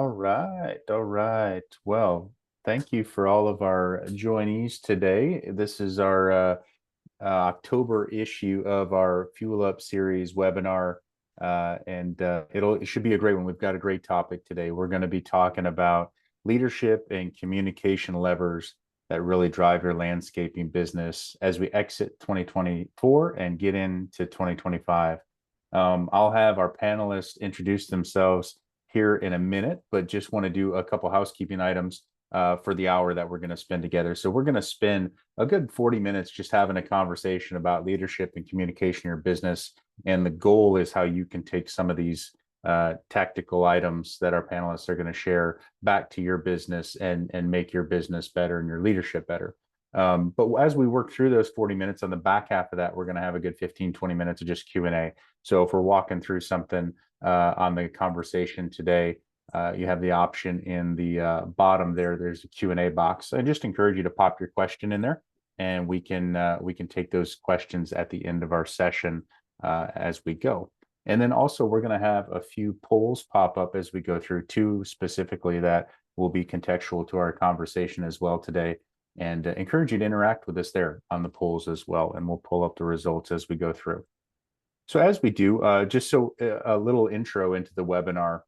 All right. All right. Well, thank you for all of our joinees today. This is our October issue of our Fuel Up series webinar. It should be a great one. We've got a great topic today. We're going to be talking about leadership and communication levers that really drive your landscaping business as we exit 2024 and get into 2025. I'll have our panelists introduce themselves here in a minute, but just want to do a couple housekeeping items for the hour that we're going to spend together. So we're going to spend a good 40 minutes just having a conversation about leadership and communication in your business. And the goal is how you can take some of these tactical items that our panelists are going to share back to your business and make your business better and your leadership better. But as we work through those 40 minutes, on the back half of that, we're going to have a good 15, 20 minutes of just Q&A. So if we're walking through something on the conversation today, you have the option in the bottom there. There's a Q&A box. I just encourage you to pop your question in there, and we can take those questions at the end of our session as we go. And then also we're going to have a few polls pop up as we go through, two specifically that will be contextual to our conversation as well today. And encourage you to interact with us there on the polls as well, and we'll pull up the results as we go through. So as we do, just so a little intro into the webinar,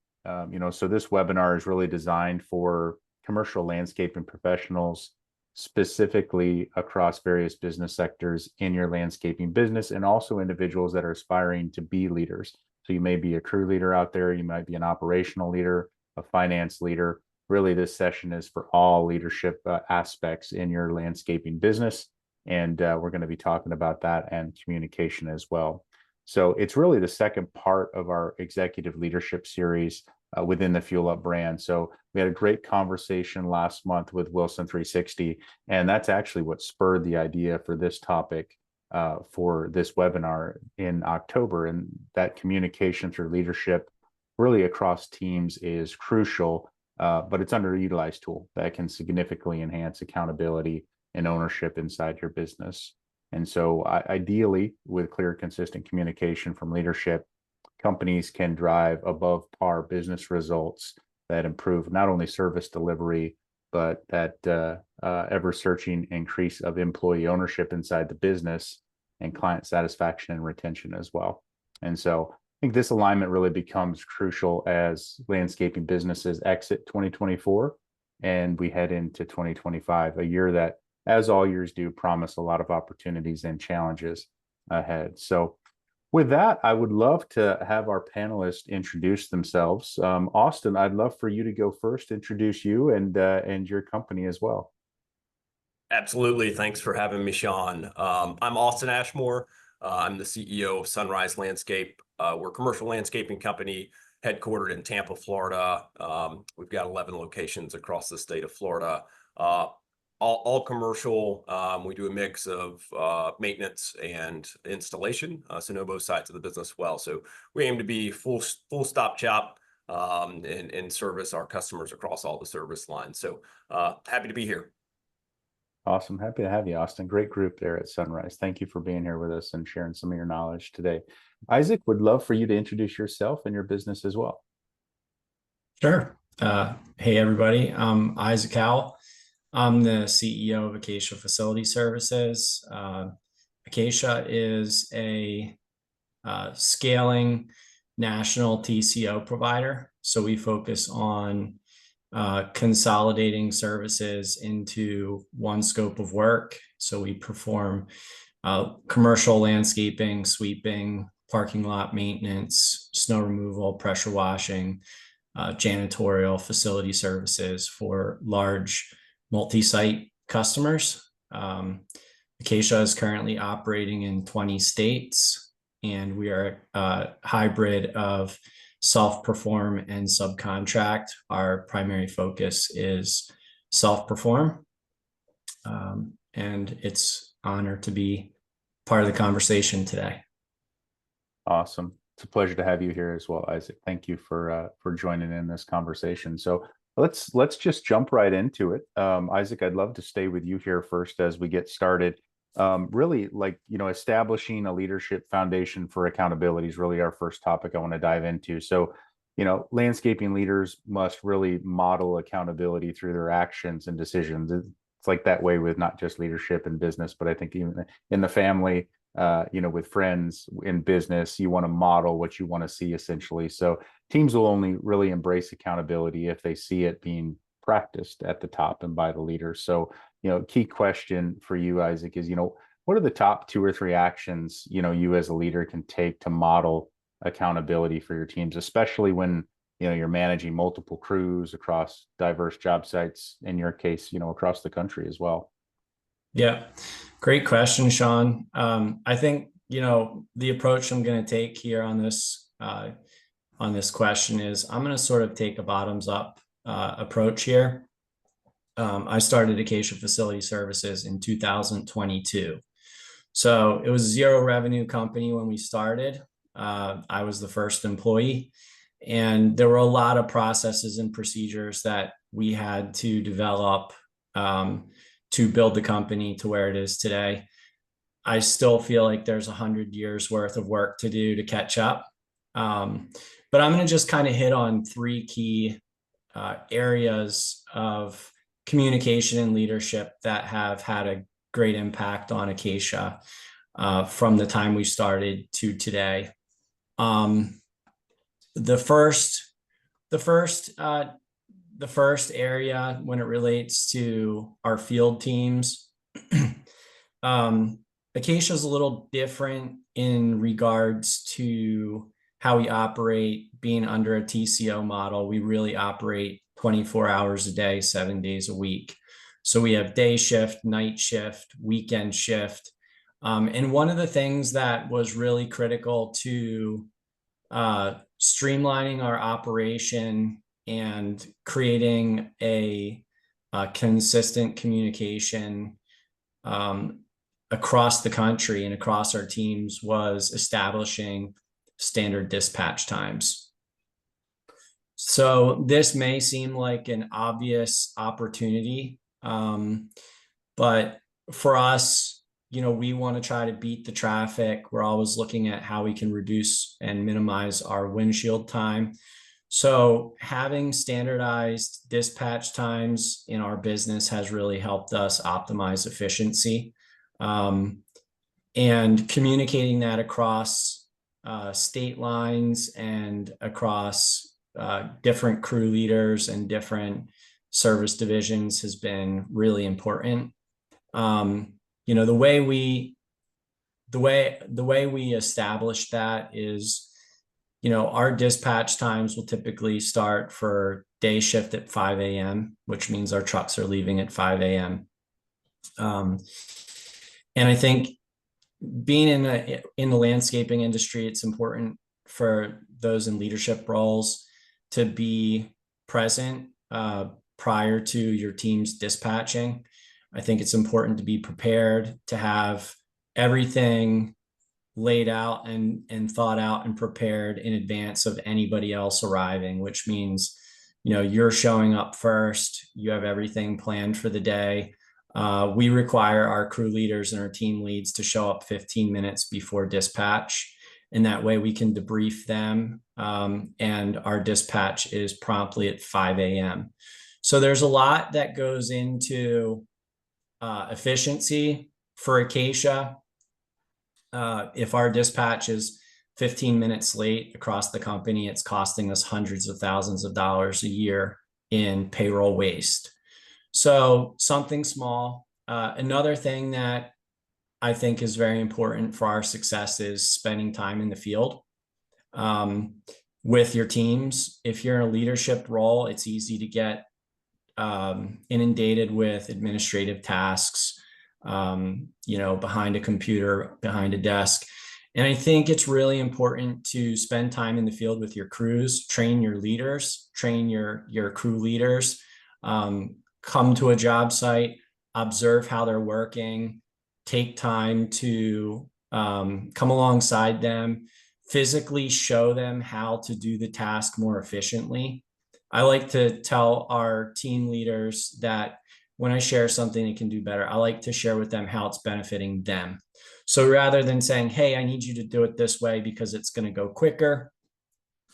so this webinar is really designed for commercial landscaping professionals, specifically across various business sectors in your landscaping business, and also individuals that are aspiring to be leaders. So you may be a crew leader out there, you might be an operational leader, a finance leader. Really, this session is for all leadership aspects in your landscaping business. And we're going to be talking about that and communication as well. So it's really the second part of our executive leadership series within the Fuel Up brand. So we had a great conversation last month with Wilson 360, and that's actually what spurred the idea for this topic for this webinar in October. And that communication through leadership really across teams is crucial, but it's an underutilized tool that can significantly enhance accountability and ownership inside your business. And so ideally, with clear, consistent communication from leadership, companies can drive above par business results that improve not only service delivery, but that ever-searching increase of employee ownership inside the business and client satisfaction and retention as well. And so I think this alignment really becomes crucial as landscaping businesses exit 2024 and we head into 2025, a year that, as all years do, promise a lot of opportunities and challenges ahead. So with that, I would love to have our panelists introduce themselves. Austin, I'd love for you to go first, introduce you and your company as well. Absolutely. Thanks for having me, Sean. I'm Austin Ashmore. I'm the CEO of Sunrise Landscape. We're a commercial landscaping company headquartered in Tampa, Florida. We've got 11 locations across the state of Florida. All commercial. We do a mix of maintenance and installation, so know both sides of the business well. So we aim to be full stop shop and service our customers across all the service lines. So happy to be here. Awesome. Happy to have you, Austin. Great group there at Sunrise. Thank you for being here with us and sharing some of your knowledge today. Isaac, would love for you to introduce yourself and your business as well. Sure. Hey, everybody. I'm Isaac Howell. I'm the CEO of Acacia Facility Services. Acacia is a scaling national TCO provider. So we focus on consolidating services into one scope of work. So we perform commercial landscaping, sweeping, parking lot maintenance, snow removal, pressure washing, janitorial facility services for large multi-site customers. Acacia is currently operating in 20 states, and we are a hybrid of self-perform and subcontract. Our primary focus is self-perform, and it's an honor to be part of the conversation today. Awesome. It's a pleasure to have you here as well, Isaac. Thank you for joining in this conversation. So let's just jump right into it. Isaac, I'd love to stay with you here first as we get started. Really, establishing a leadership foundation for accountability is really our first topic I want to dive into. So landscaping leaders must really model accountability through their actions and decisions. It's like that way with not just leadership in business, but I think even in the family, with friends in business, you want to model what you want to see essentially. So teams will only really embrace accountability if they see it being practiced at the top and by the leaders. So, key question for you, Isaac, is, what are the top 2 or 3 actions, you as a leader can take to model accountability for your teams, especially when, you're managing multiple crews across diverse job sites, in your case, across the country as well? Yeah, great question, Sean. I think, the approach I'm going to take here on this question is I'm going to sort of take a bottoms up approach here. I started Acacia Facility Services in 2022. So it was a zero revenue company when we started. I was the first employee, and there were a lot of processes and procedures that we had to develop to build the company to where it is today. I still feel like there's 100 years worth of work to do to catch up. But I'm going to just kind of hit on 3 key areas of communication and leadership that have had a great impact on Acacia from the time we started to today. The first area, when it relates to our field teams, Acacia is a little different in regards to how we operate. Being under a TCO model, we really operate 24 hours a day, 7 days a week. So we have day shift, night shift, weekend shift. And one of the things that was really critical to streamlining our operation and creating a consistent communication across the country and across our teams was establishing standard dispatch times. So this may seem like an obvious opportunity, but for us, we want to try to beat the traffic. We're always looking at how we can reduce and minimize our windshield time. So having standardized dispatch times in our business has really helped us optimize efficiency. And communicating that across state lines and across different crew leaders and different service divisions has been really important. The way we establish that is, our dispatch times will typically start for day shift at 5 a.m., which means our trucks are leaving at 5 a.m. And I think being in the landscaping industry, it's important for those in leadership roles to be present prior to your team's dispatching. I think it's important to be prepared, to have everything laid out and thought out and prepared in advance of anybody else arriving, which means, you're showing up first, you have everything planned for the day. We require our crew leaders and our team leads to show up 15 minutes before dispatch. And that way we can debrief them. And our dispatch is promptly at 5 a.m. So there's a lot that goes into efficiency for Acacia. If our dispatch is 15 minutes late across the company, it's costing us hundreds of thousands of dollars a year in payroll waste. So something small. Another thing that I think is very important for our success is spending time in the field with your teams. If you're in a leadership role, it's easy to get inundated with administrative tasks, behind a computer, behind a desk. And I think it's really important to spend time in the field with your crews, train your leaders, train your crew leaders, come to a job site, observe how they're working, take time to come alongside them, physically show them how to do the task more efficiently. I like to tell our team leaders that when I share something they can do better, I like to share with them how it's benefiting them. So rather than saying, hey, I need you to do it this way because it's going to go quicker,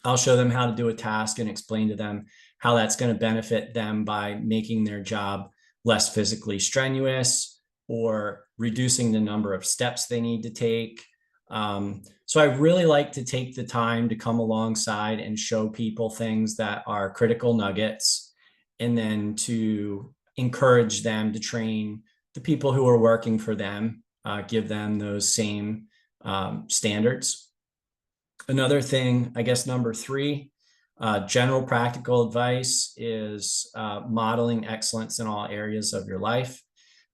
I'll show them how to do a task and explain to them how that's going to benefit them by making their job less physically strenuous or reducing the number of steps they need to take. So I really like to take the time to come alongside and show people things that are critical nuggets, and then to encourage them to train the people who are working for them, give them those same standards. Another thing, I guess, number three, general practical advice is modeling excellence in all areas of your life.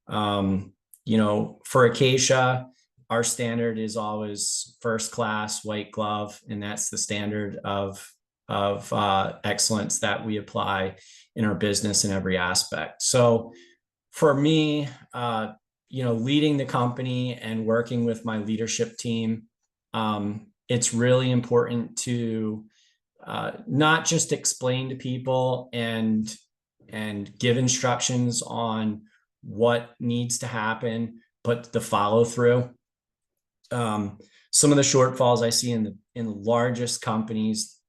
For Acacia, our standard is always first class, white glove, and that's the standard of excellence that we apply in our business in every aspect. So for me, leading the company and working with my leadership team, it's really important to not just explain to people and give instructions on what needs to happen, but the follow through. Some of the shortfalls I see in the largest companies,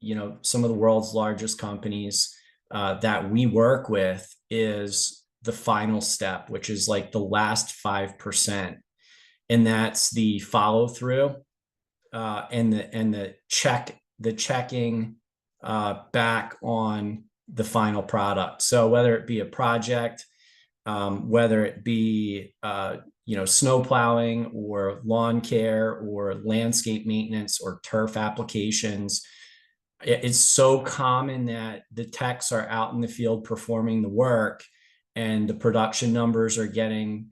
some of the world's largest companies that we work with, is the final step, which is like the last 5%, and that's the follow through. And the checking back on the final product. So whether it be a project, whether it be snow plowing or lawn care or landscape maintenance or turf applications, it's so common that the techs are out in the field performing the work, and the production numbers are getting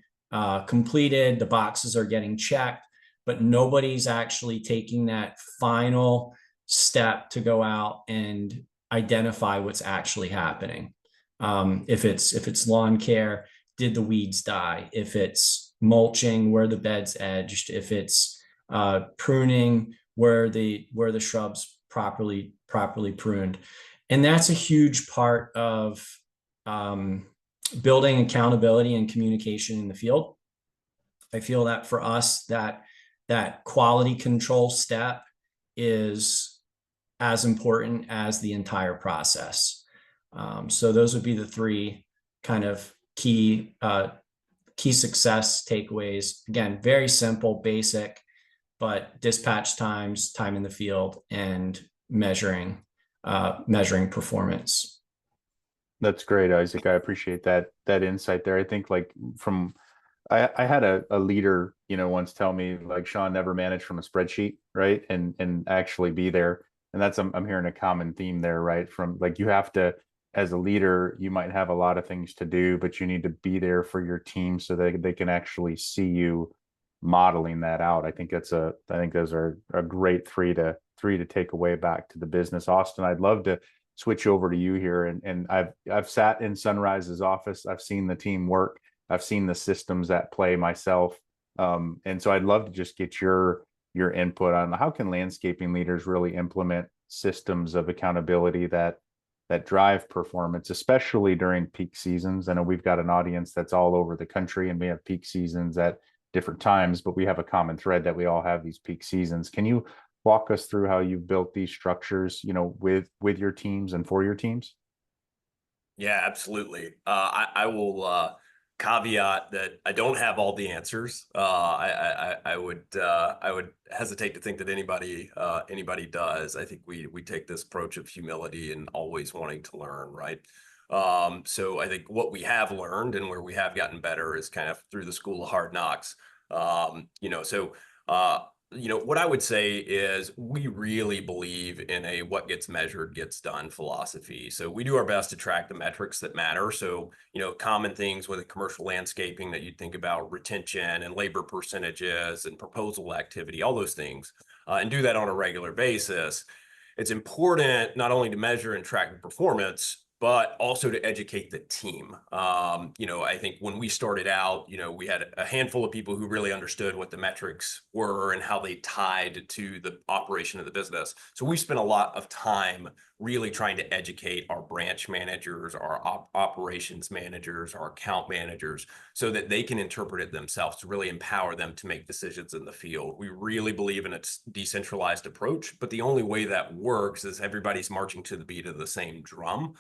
completed, the boxes are getting checked, but nobody's actually taking that final step to go out and identify what's actually happening. If it's lawn care, did the weeds die? If it's mulching, where the bed's edged? If it's pruning, where the shrubs properly pruned? And that's a huge part of building accountability and communication in the field. I feel that for us, that quality control step is as important as the entire process. So those would be the three kind of key success takeaways. Again, very simple, basic, but dispatch times, time in the field, and measuring performance. That's great, Isaac. I appreciate that insight there. I think I had a leader, once tell me, like, Sean, never manage from a spreadsheet, right? And actually be there. And that's, I'm hearing a common theme there, right? From like, you have to, as a leader, you might have a lot of things to do, but you need to be there for your team so that they can actually see you modeling that out. I think those are a great three to take away back to the business. Austin, I'd love to switch over to you here. And I've sat in Sunrise's office. I've seen the team work. I've seen the systems at play myself. And so I'd love to just get your input on how can landscaping leaders really implement systems of accountability that drive performance, especially during peak seasons. I know we've got an audience that's all over the country, and we have peak seasons at different times, but we have a common thread that we all have these peak seasons. Can you walk us through how you've built these structures, with your teams and for your teams? Yeah, absolutely. I will caveat that I don't have all the answers. I would hesitate to think that anybody does. I think we take this approach of humility and always wanting to learn, right? So I think what we have learned and where we have gotten better is kind of through the school of hard knocks. What I would say is we really believe in a what gets measured gets done philosophy. So we do our best to track the metrics that matter. So, common things with a commercial landscaping that you'd think about: retention and labor percentages and proposal activity, all those things, and do that on a regular basis. It's important not only to measure and track the performance, but also to educate the team. I think when we started out, we had a handful of people who really understood what the metrics were and how they tied to the operation of the business. So we spent a lot of time really trying to educate our branch managers, our operations managers, our account managers, so that they can interpret it themselves, to really empower them to make decisions in the field. We really believe in a decentralized approach, but the only way that works is everybody's marching to the beat of the same drum.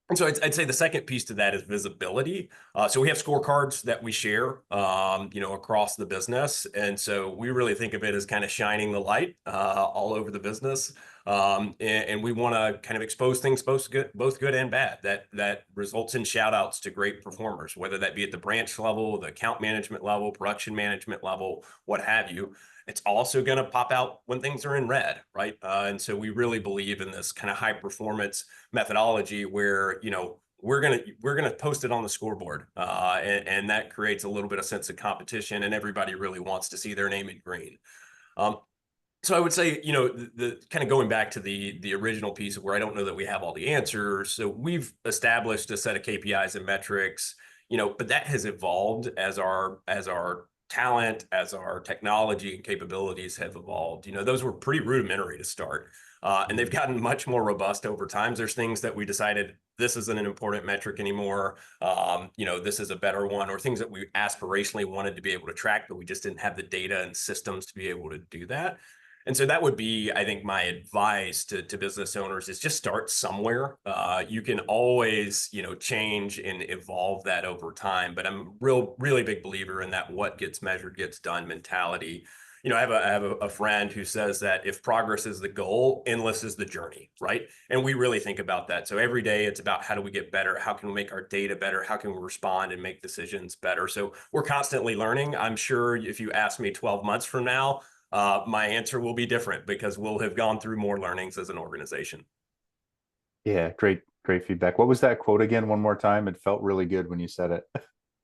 And so I'd say the second piece to that is visibility. So we have scorecards that we share, across the business. And so we really think of it as kind of shining the light all over the business. And we want to kind of expose things both good and bad, that results in shout outs to great performers, whether that be at the branch level, the account management level, production management level, what have you. It's also going to pop out when things are in red, right? And so we really believe in this kind of high performance methodology where, we're gonna post it on the scoreboard, and that creates a little bit of sense of competition, and everybody really wants to see their name in green. So I would say, the kind of going back to the original piece of where I don't know that we have all the answers. So we've established a set of KPIs and metrics, but that has evolved as our talent, as our technology and capabilities have evolved. Those were pretty rudimentary to start, and they've gotten much more robust over time. There's things that we decided this isn't an important metric anymore. This is a better one, or things that we aspirationally wanted to be able to track, but we just didn't have the data and systems to be able to do that. And so that would be, I think, my advice to business owners is just start somewhere. You can always, change and evolve that over time. But I'm really big believer in that what gets measured gets done mentality. I have a friend who says that if progress is the goal, endless is the journey, right? And we really think about that. So every day it's about how do we get better? How can we make our data better? How can we respond and make decisions better? So we're constantly learning. I'm sure if you ask me 12 months from now, my answer will be different because we'll have gone through more learnings as an organization. Yeah, great feedback. What was that quote again? One more time. It felt really good when you said it.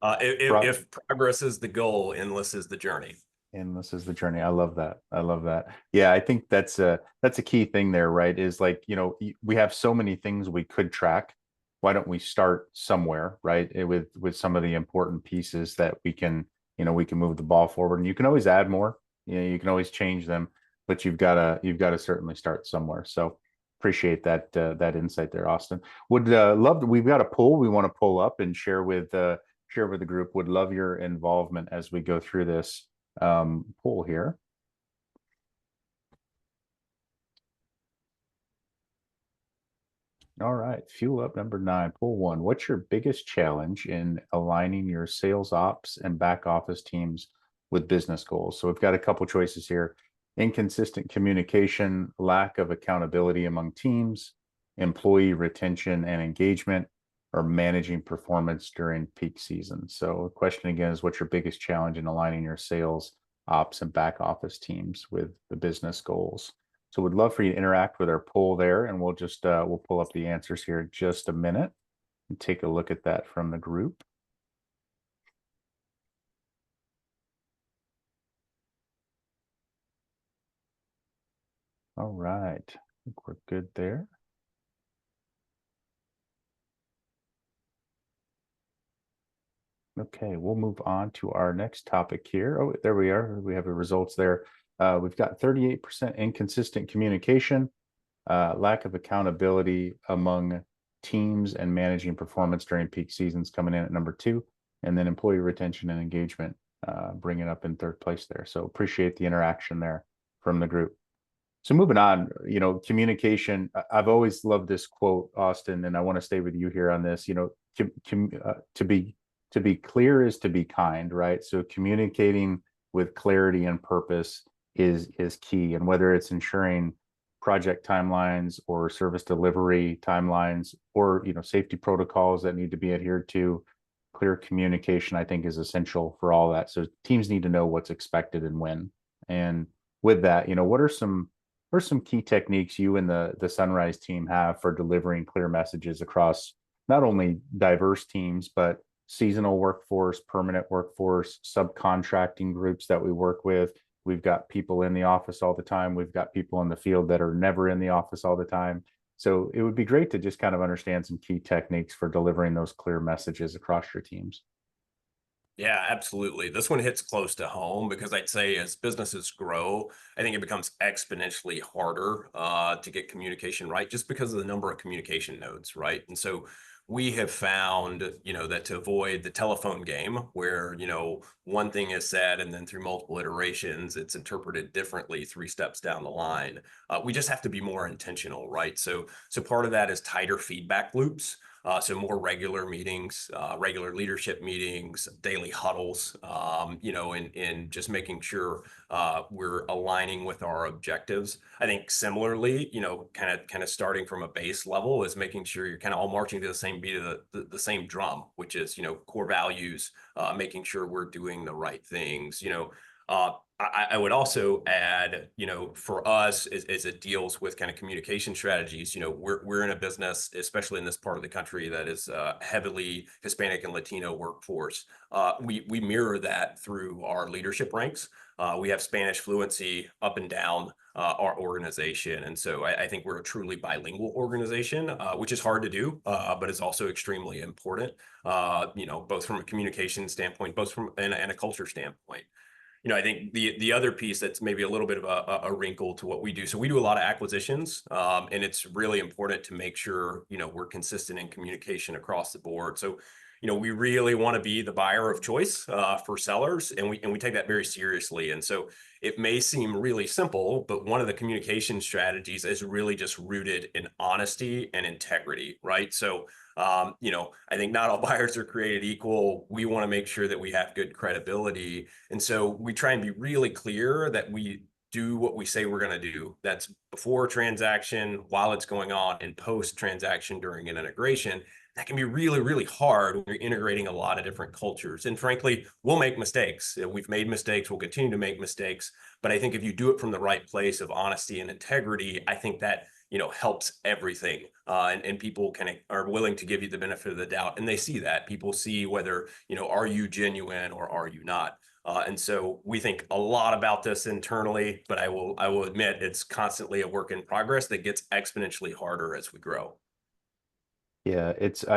If progress is the goal, endless is the journey. Endless is the journey. I love that. Yeah, I think that's a key thing there, right? Is like, we have so many things we could track. Why don't we start somewhere, right? With some of the important pieces that we can move the ball forward, and you can always add more. You can always change them, but you've got to certainly start somewhere. So appreciate that insight there, Austin. Would love to, we've got a poll we want to pull up and share with the group. Would love your involvement as we go through this poll here. All right, Fuel Up number 9, poll 1. What's your biggest challenge in aligning your sales ops and back office teams with business goals? So we've got a couple choices here: inconsistent communication, lack of accountability among teams, employee retention and engagement, or managing performance during peak season. So the question again is, what's your biggest challenge in aligning your sales ops and back office teams with the business goals? So we'd love for you to interact with our poll there, and we'll just we'll pull up the answers here in just a minute and take a look at that from the group. All right, I think we're good there. Okay, we'll move on to our next topic here. Oh, there we are. We have the results there. We've got 38% inconsistent communication, lack of accountability among teams, and managing performance during peak seasons coming in at number 2, and then employee retention and engagement bringing up in 3rd place there. So appreciate the interaction there from the group. So moving on, communication. I've always loved this quote, Austin, and I want to stay with you here on this. To be clear is to be kind, right? So communicating with clarity and purpose is key. And whether it's ensuring project timelines or service delivery timelines, or safety protocols that need to be adhered to, clear communication, I think, is essential for all that. So teams need to know what's expected and when. And with that, what are some key techniques you and the Sunrise team have for delivering clear messages across not only diverse teams, but seasonal workforce, permanent workforce, subcontracting groups that we work with? We've got people in the office all the time. We've got people in the field that are never in the office all the time. So it would be great to just kind of understand some key techniques for delivering those clear messages across your teams. Yeah, absolutely. This one hits close to home because I'd say as businesses grow, I think it becomes exponentially harder to get communication right just because of the number of communication nodes, right? And so we have found, that to avoid the telephone game where, one thing is said and then through multiple iterations, it's interpreted differently 3 steps down the line. We just have to be more intentional, right? So part of that is tighter feedback loops. So more regular meetings, regular leadership meetings, daily huddles, and just making sure we're aligning with our objectives. I think similarly, kind of starting from a base level is making sure you're kind of all marching to the same beat of the same drum, which is, core values, making sure we're doing the right things, I would also add, for us, as it deals with kind of communication strategies, we're in a business, especially in this part of the country, that is heavily Hispanic and Latino workforce. We mirror that through our leadership ranks. We have Spanish fluency up and down our organization, and so I think we're a truly bilingual organization, which is hard to do, but is also extremely important. Both from a communication standpoint, both from and a culture standpoint. I think the other piece that's maybe a little bit of a wrinkle to what we do. So we do a lot of acquisitions, and it's really important to make sure, we're consistent in communication across the board. So, we really want to be the buyer of choice for sellers, and we take that very seriously. And so it may seem really simple, but one of the communication strategies is really just rooted in honesty and integrity, right? So I think not all buyers are created equal. We want to make sure that we have good credibility. And so we try and be really clear that we do what we say we're going to do. That's before transaction, while it's going on, and post transaction during an integration. That can be really, really hard when you're integrating a lot of different cultures. And frankly, we'll make mistakes. We've made mistakes. We'll continue to make mistakes. But I think if you do it from the right place of honesty and integrity, I think that helps everything. And people are willing to give you the benefit of the doubt. And they see that. People see whether, are you genuine or are you not? And so we think a lot about this internally, but I will admit it's constantly a work in progress that gets exponentially harder as we grow. Yeah,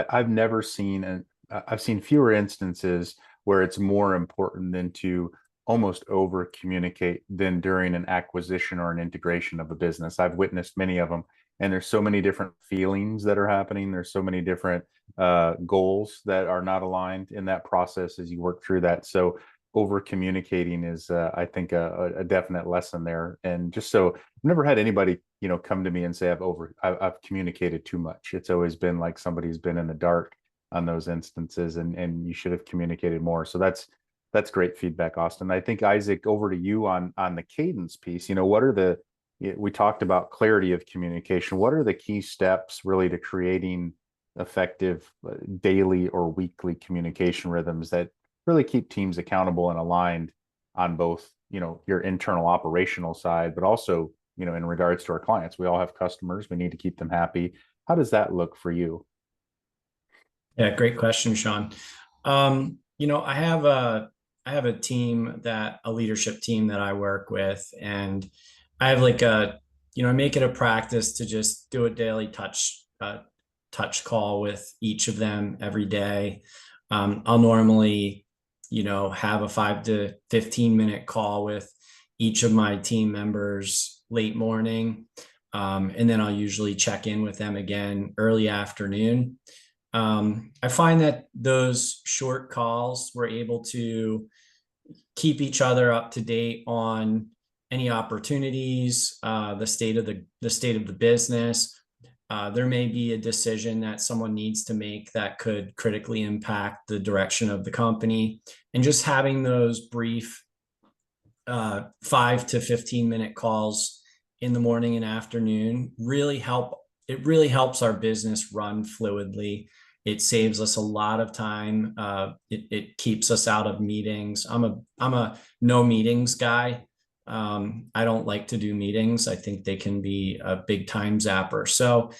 I've never seen, and I've seen fewer instances where it's more important than to almost over communicate than during an acquisition or an integration of a business. I've witnessed many of them, and there's so many different feelings that are happening. There's so many different goals that are not aligned in that process as you work through that. So over communicating is, I think, a definite lesson there. And just so I've never had anybody, come to me and say I've communicated too much. It's always been like somebody's been in the dark on those instances, and you should have communicated more. So that's great feedback, Austin. I think, Isaac, over to you on the cadence piece. What are we talked about clarity of communication. What are the key steps really to creating effective daily or weekly communication rhythms that really keep teams accountable and aligned on both, your internal operational side, but also, in regards to our clients? We all have customers. We need to keep them happy. How does that look for you? Yeah, great question, Sean. I have a team, a leadership team that I work with, and I have I make it a practice to just do a daily touch call with each of them every day. I'll normally, have a 5 to 15-minute call with each of my team members late morning. And then I'll usually check in with them again early afternoon. I find that those short calls, we're able to keep each other up to date on any opportunities, the state of the business. There may be a decision that someone needs to make that could critically impact the direction of the company. And just having those brief 5 to 15-minute calls in the morning and afternoon really helps our business run fluidly. It saves us a lot of time. It keeps us out of meetings. I'm a no meetings guy. I don't like to do meetings. I think they can be a big time zapper. So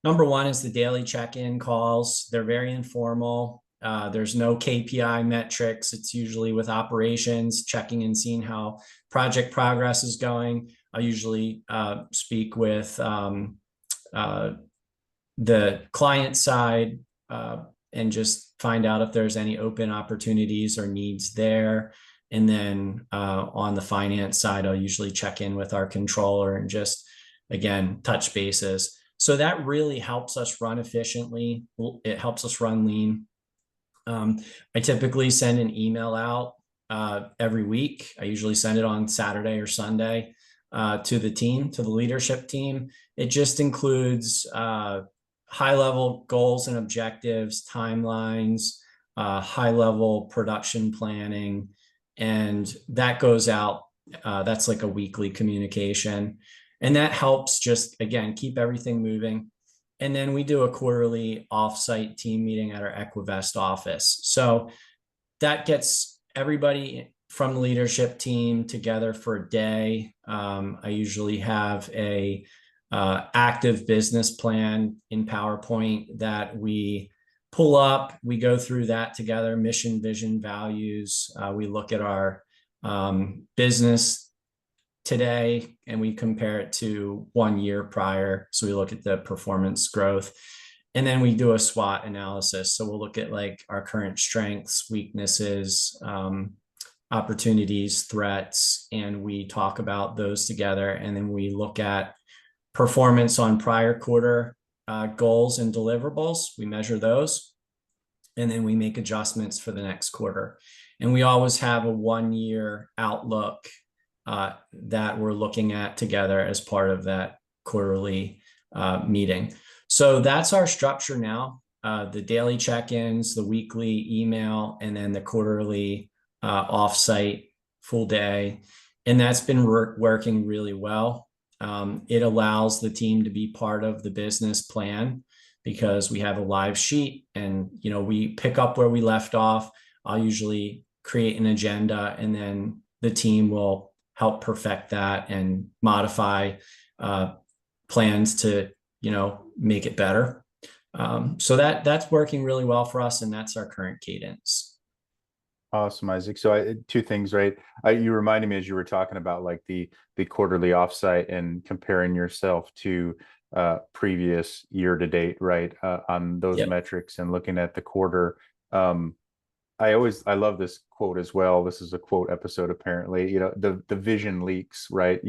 number one is the daily check-in calls. They're very informal. There's no KPI metrics. It's usually with operations, checking and seeing how project progress is going. I usually speak with the client side and just find out if there's any open opportunities or needs there. And then on the finance side, I'll usually check in with our controller and just, again, touch bases. So that really helps us run efficiently. It helps us run lean. I typically send an email out every week. I usually send it on Saturday or Sunday to the team, to the leadership team. It just includes high-level goals and objectives, timelines, high-level production planning, and that goes out. That's like a weekly communication, and that helps just, again, keep everything moving. And then we do a quarterly offsite team meeting at our Equivest office. So that gets everybody from the leadership team together for a day. I usually have a active business plan in PowerPoint that we pull up. We go through that together, mission, vision, values. We look at our business today and we compare it to 1 year prior. So we look at the performance growth, and then we do a SWOT analysis. So we'll look at like our current strengths, weaknesses, opportunities, threats, and we talk about those together. And then we look at performance on prior quarter goals and deliverables. We measure those, and then we make adjustments for the next quarter. And we always have a 1 year outlook that we're looking at together as part of that quarterly meeting. So that's our structure now. The daily check-ins, the weekly email, and then the quarterly offsite full day. And that's been working really well. It allows the team to be part of the business plan because we have a live sheet, and we pick up where we left off. I'll usually create an agenda, and then the team will help perfect that and modify plans to make it better. So that's working really well for us, and that's our current cadence. Awesome, Isaac. So two things, right? You reminded me as you were talking about like the quarterly offsite and comparing yourself to previous year to date, right? On those metrics and looking at the quarter. I love this quote as well. This is a quote episode, apparently. The vision leaks, right?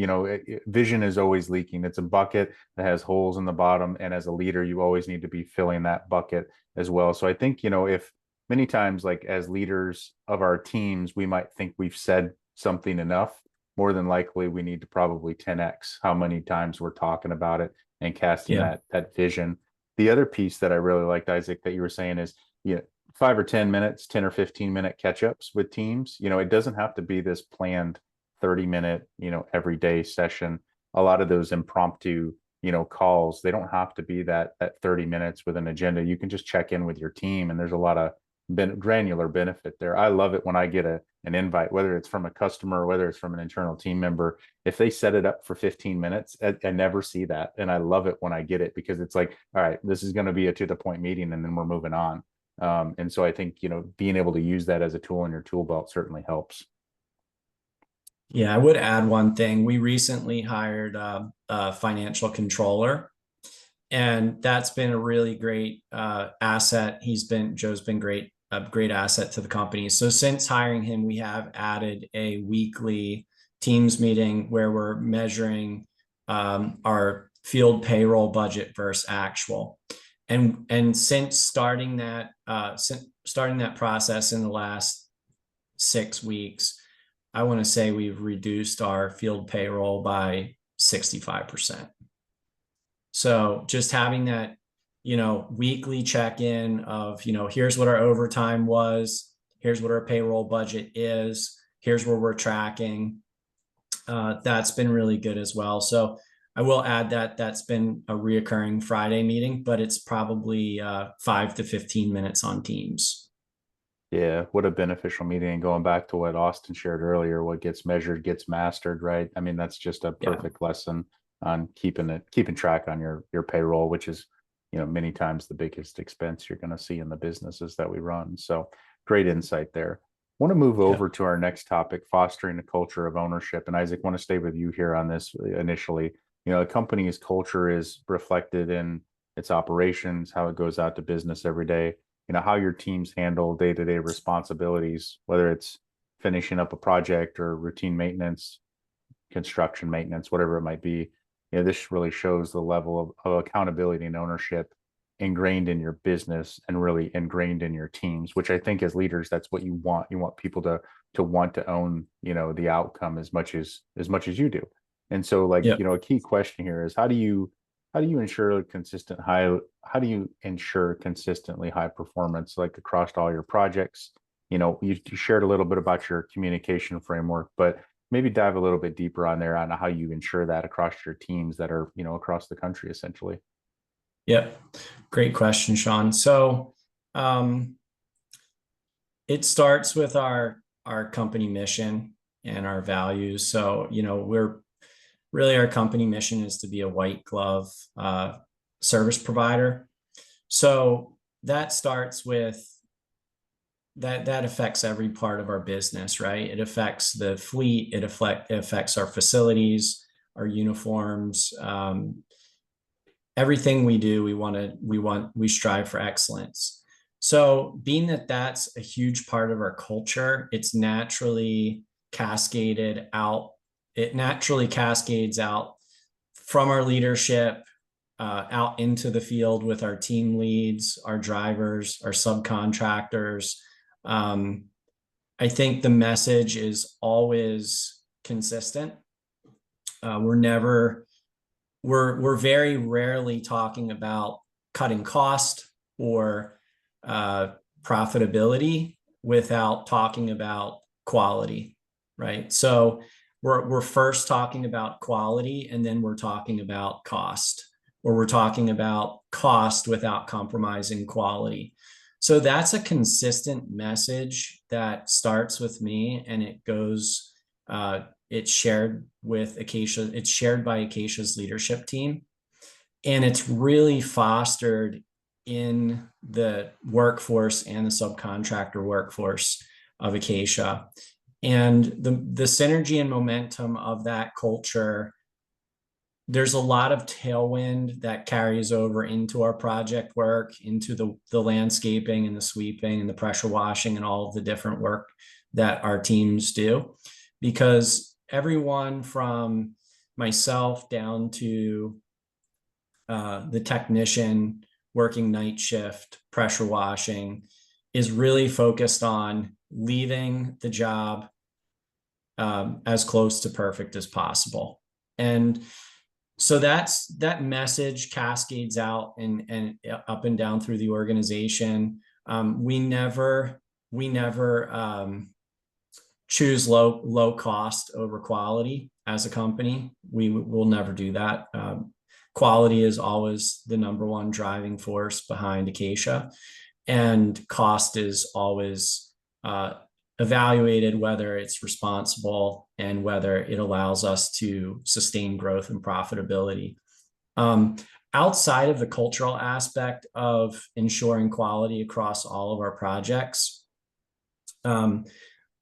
Vision is always leaking. It's a bucket that has holes in the bottom, and as a leader, you always need to be filling that bucket as well. So I think if many times, like as leaders of our teams, we might think we've said something enough. More than likely, we need to probably 10x how many times we're talking about it and casting that vision. The other piece that I really liked, Isaac, that you were saying is, 5 or 10 minutes, 10 or 15-minute catch-ups with teams. It doesn't have to be this planned 30-minute, everyday session. A lot of those impromptu, calls, they don't have to be that 30 minutes with an agenda. You can just check in with your team, and there's a lot of granular benefit there. I love it when I get an invite, whether it's from a customer or whether it's from an internal team member. If they set it up for 15 minutes, I never see that. And I love it when I get it, because it's like, all right, this is going to be a to-the-point meeting, and then we're moving on. And so I think, being able to use that as a tool in your tool belt certainly helps. Yeah, I would add one thing. We recently hired a financial controller, and that's been a really great asset. Joe's been a great asset to the company. So since hiring him, we have added a weekly Teams meeting where we're measuring our field payroll budget versus actual. And since starting that process in the last 6 weeks, I want to say we've reduced our field payroll by 65%. So just having that, weekly check-in of, here's what our overtime was, here's what our payroll budget is, here's where we're tracking. That's been really good as well. So I will add that that's been a reoccurring Friday meeting, but it's probably 5 to 15 minutes on Teams. Yeah, what a beneficial meeting. Going back to what Austin shared earlier, what gets measured gets mastered, right? I mean, that's just a perfect lesson on keeping track on your payroll, which is, many times the biggest expense you're going to see in the businesses that we run. So great insight there. I want to move over to our next topic, fostering a culture of ownership. And Isaac, I want to stay with you here on this initially. A company's culture is reflected in its operations, how it goes out to business every day. how your teams handle day-to-day responsibilities, whether it's finishing up a project or routine maintenance, construction maintenance, whatever it might be. This really shows the level of accountability and ownership ingrained in your business and really ingrained in your teams, which I think as leaders, that's what you want. You want people to want to own, the outcome as much as you do. And so like, Yeah. a key question here is how do you ensure how do you ensure consistently high performance like across all your projects? You shared a little bit about your communication framework, but maybe dive a little bit deeper on there on how you ensure that across your teams that are, across the country essentially. Yep. Great question, Sean. So it starts with our company mission and our values. So, our company mission is to be a white glove service provider. So that starts with that affects every part of our business, right? It affects the fleet, it affects our facilities, our uniforms, everything we do. We strive for excellence. So being that that's a huge part of our culture, it's naturally cascaded out. It naturally cascades out from our leadership out into the field with our team leads, our drivers, our subcontractors. I think the message is always consistent. We're very rarely talking about cutting cost or profitability without talking about quality, right? So we're first talking about quality, and then we're talking about cost, or we're talking about cost without compromising quality. So that's a consistent message that starts with me, and it goes, it's shared with Acacia. It's shared by Acacia's leadership team, and it's really fostered in the workforce and the subcontractor workforce of Acacia. And the synergy and momentum of that culture, there's a lot of tailwind that carries over into our project work, into the landscaping and the sweeping and the pressure washing and all of the different work that our teams do, because everyone from myself down to the technician working night shift, pressure washing, is really focused on leaving the job as close to perfect as possible. And so that message cascades out and up and down through the organization. We never choose low cost over quality as a company. We will never do that. Quality is always the number one driving force behind Acacia, and cost is always evaluated whether it's responsible and whether it allows us to sustain growth and profitability. Outside of the cultural aspect of ensuring quality across all of our projects,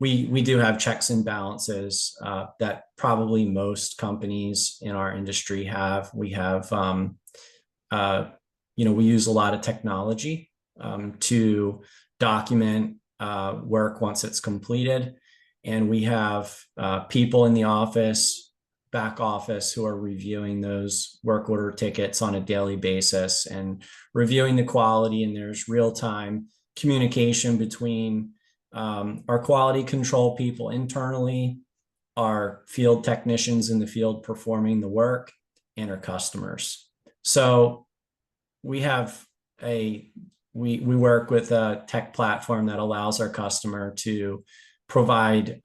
we do have checks and balances that probably most companies in our industry have. We have, we use a lot of technology to document work once it's completed. And we have people in the office, back office, who are reviewing those work order tickets on a daily basis and reviewing the quality. And there's real-time communication between our quality control people internally, our field technicians in the field performing the work, and our customers. So we have we work with a tech platform that allows our customer to provide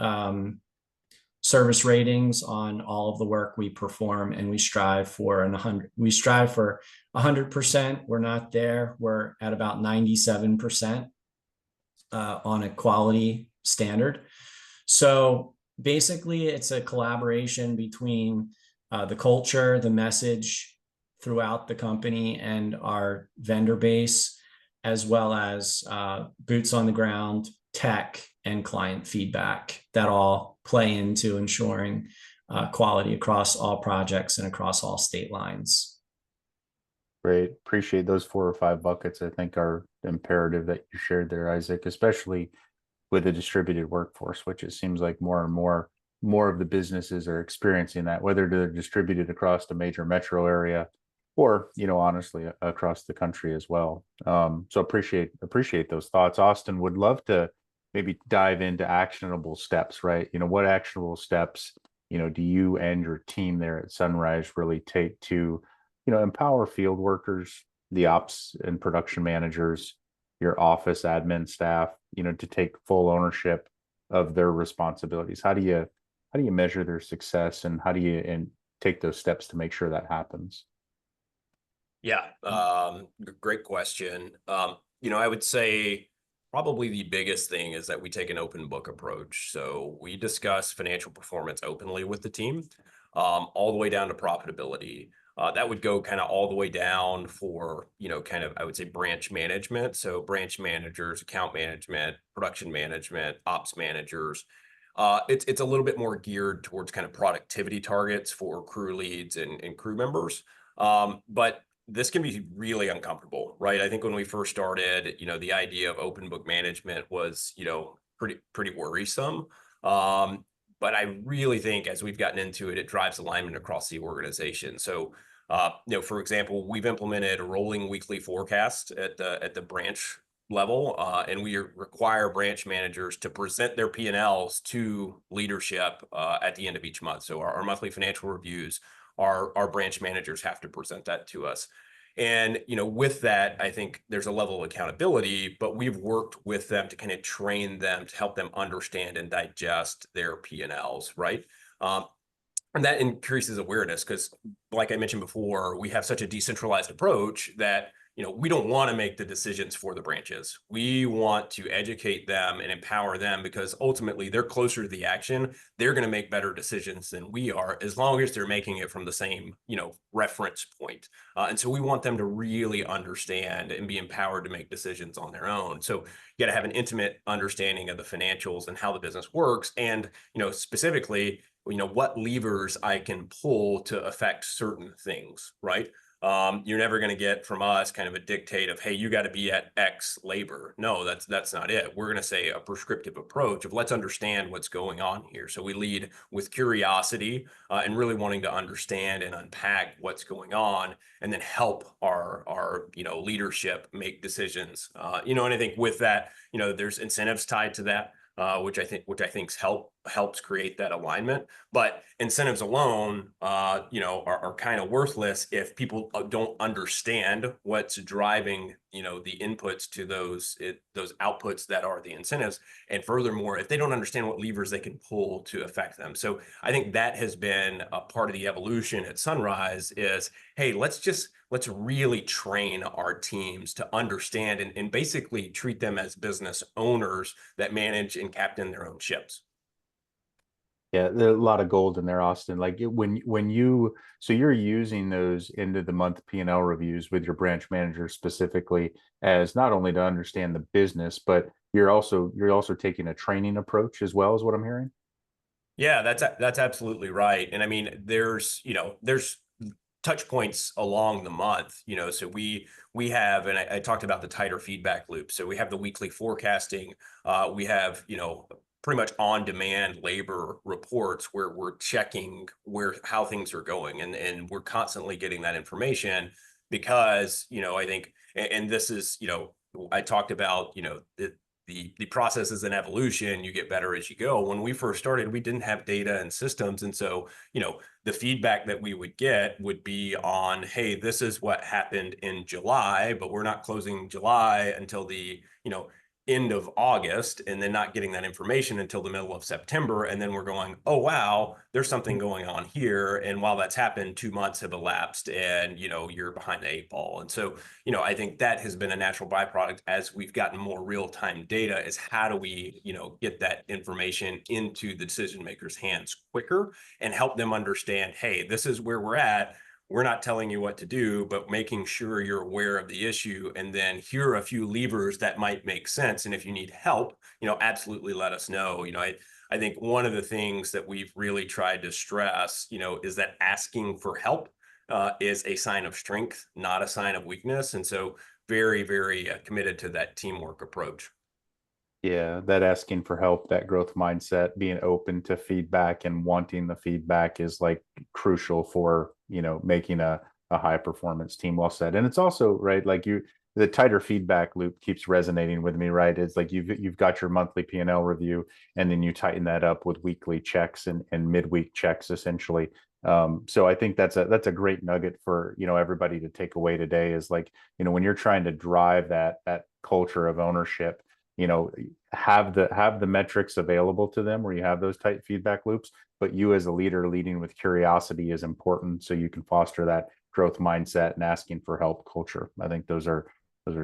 service ratings on all of the work we perform, and we strive for 100%. We're not there. We're at about 97% on a quality standard. So basically, it's a collaboration between the culture, the message throughout the company, and our vendor base, as well as boots on the ground, tech, and client feedback that all play into ensuring quality across all projects and across all state lines. Great. Appreciate those 4 or 5 buckets. I think are imperative that you shared there, Isaac, especially with a distributed workforce, which it seems like more and more of the businesses are experiencing that, whether they're distributed across the major metro area or, honestly, across the country as well. So appreciate those thoughts. Austin, would love to maybe dive into actionable steps, right? What actionable steps, do you and your team there at Sunrise really take to, empower field workers, the ops and production managers, your office admin staff, to take full ownership of their responsibilities? How do you measure their success, and how do you take those steps to make sure that happens? Yeah, great question. I would say probably the biggest thing is that we take an open book approach. So we discuss financial performance openly with the team, all the way down to profitability. That would go kind of all the way down for, kind of, I would say, branch management. So branch managers, account management, production management, ops managers. It's a little bit more geared towards kind of productivity targets for crew leads and crew members. But this can be really uncomfortable, right? I think when we first started, the idea of open book management was, pretty worrisome. But I really think as we've gotten into it, it drives alignment across the organization. So, for example, we've implemented a rolling weekly forecast at the branch level, and we require branch managers to present their P&Ls to leadership at the end of each month. So our monthly financial reviews, our branch managers have to present that to us. And, with that, I think there's a level of accountability, but we've worked with them to kind of train them to help them understand and digest their P&Ls, right? And that increases awareness because, like I mentioned before, we have such a decentralized approach that, we don't want to make the decisions for the branches. We want to educate them and empower them because ultimately they're closer to the action. They're going to make better decisions than we are, as long as they're making it from the same, reference point. And so we want them to really understand and be empowered to make decisions on their own. So you got to have an intimate understanding of the financials and how the business works. And, specifically, what levers I can pull to affect certain things, right? You're never going to get from us kind of a dictate of, hey, you got to be at X labor. No, that's not it. We're going to say a prescriptive approach of let's understand what's going on here. So we lead with curiosity and really wanting to understand and unpack what's going on, and then help our leadership make decisions. And I think with that, there's incentives tied to that. Which I think helps create that alignment. But incentives alone, are kind of worthless if people don't understand what's driving, the inputs to those outputs that are the incentives. And furthermore, if they don't understand what levers they can pull to affect them. So I think that has been a part of the evolution at Sunrise is, hey, let's really train our teams to understand and basically treat them as business owners that manage and captain their own ships. Yeah, there's a lot of gold in there, Austin. Like so you're using those end of the month P&L reviews with your branch manager specifically as not only to understand the business, but you're also taking a training approach as well, is what I'm hearing. Yeah, that's absolutely right. And I mean, there's touch points along the month, so we have, and I talked about the tighter feedback loop. So we have the weekly forecasting. We have, pretty much on demand labor reports where we're checking how things are going. And we're constantly getting that information because, I think, and this is, I talked about, the process is an evolution. You get better as you go. When we first started, we didn't have data and systems. And so, the feedback that we would get would be on, hey, this is what happened in July, but we're not closing July until the, end of August, and then not getting that information until the middle of September. And then we're going, oh, wow, there's something going on here. And while that's happened, 2 months have elapsed and, you're behind the 8 ball. And so, I think that has been a natural byproduct as we've gotten more real-time data is how do we, get that information into the decision makers' hands quicker and help them understand, hey, this is where we're at. We're not telling you what to do, but making sure you're aware of the issue. And then here are a few levers that might make sense. And if you need help, absolutely let us know. I think one of the things that we've really tried to stress, is that asking for help is a sign of strength, not a sign of weakness. And so very, very committed to that teamwork approach. Yeah, that asking for help, that growth mindset, being open to feedback and wanting the feedback is like crucial for, making a high performance team. Well said. And it's also, right, like the tighter feedback loop keeps resonating with me, right? It's like you've got your monthly P&L review, and then you tighten that up with weekly checks and midweek checks essentially. So I think that's a great nugget for, everybody to take away today is like, when you're trying to drive that culture of ownership, have the metrics available to them where you have those tight feedback loops, but you as a leader leading with curiosity is important so you can foster that growth mindset and asking for help culture. I think those are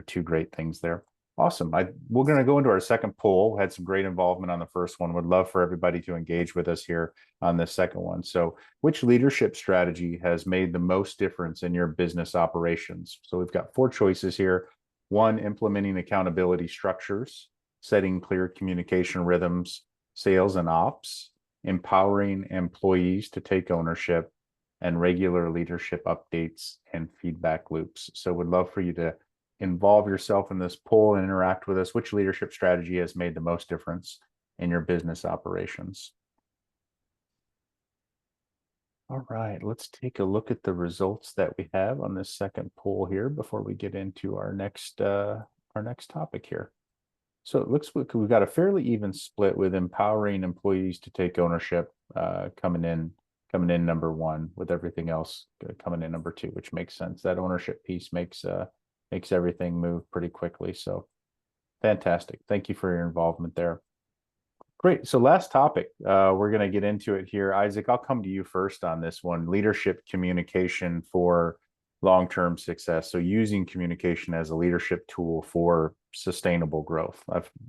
two great things there. Awesome. We're going to go into our second poll. Had some great involvement on the first one. Would love for everybody to engage with us here on this second one. So, which leadership strategy has made the most difference in your business operations? So we've got 4 choices here. 1, implementing accountability structures, setting clear communication rhythms, sales and ops, empowering employees to take ownership, and regular leadership updates and feedback loops. So would love for you to involve yourself in this poll and interact with us. Which leadership strategy has made the most difference in your business operations? All right, let's take a look at the results that we have on this second poll here before we get into our next topic here. So it looks like we've got a fairly even split with empowering employees to take ownership coming in number 1, with everything else coming in number 2, which makes sense. That ownership piece makes everything move pretty quickly. So fantastic. Thank you for your involvement there. Great. So last topic, we're going to get into it here. Isaac, I'll come to you first on this one. Leadership communication for long-term success. So using communication as a leadership tool for sustainable growth.